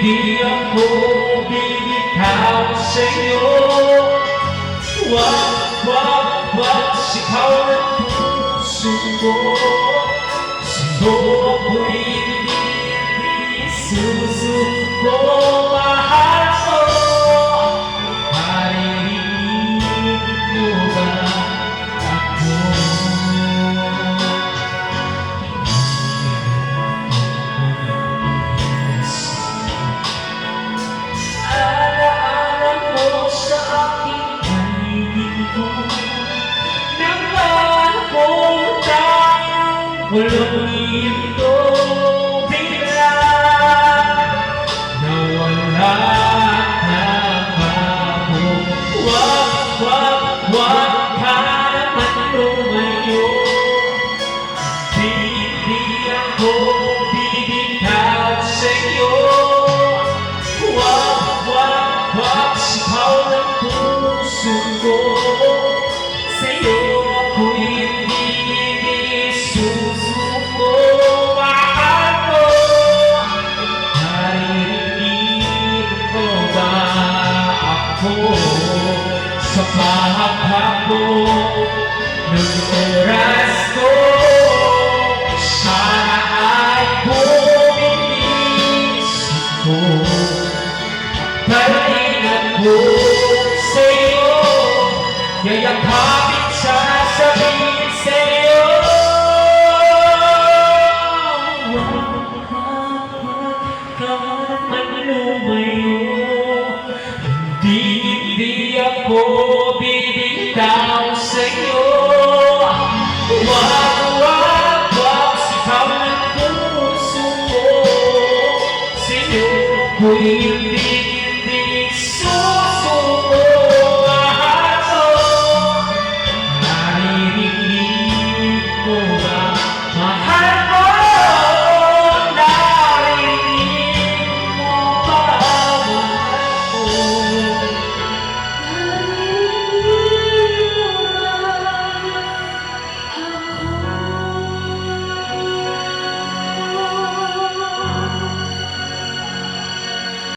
Di ako bibitaw sa'yo. Wag sigaw ng puso ko. Sino ako'y hindi susuko. Mahal ko, maririnig mo ba ako? Walang ito bigla nawala na ako. Wag ka naman lumayo. Di ako bibitaw sa'yo. Wag sigaw ng puso ko. Sa'yo ako'y hindi susuko. Mahal ko, naririnig mo ba ako? Sa pahaba ng oras ko, sana ay bumilis ko. Pahingat ko sa'yo, yayakapin sasabihin sa'yo. Wag ka naman lumayo. Hindi ako bibitaw sa'yo. Wag sigaw ng puso ko. Sa'yo ako'y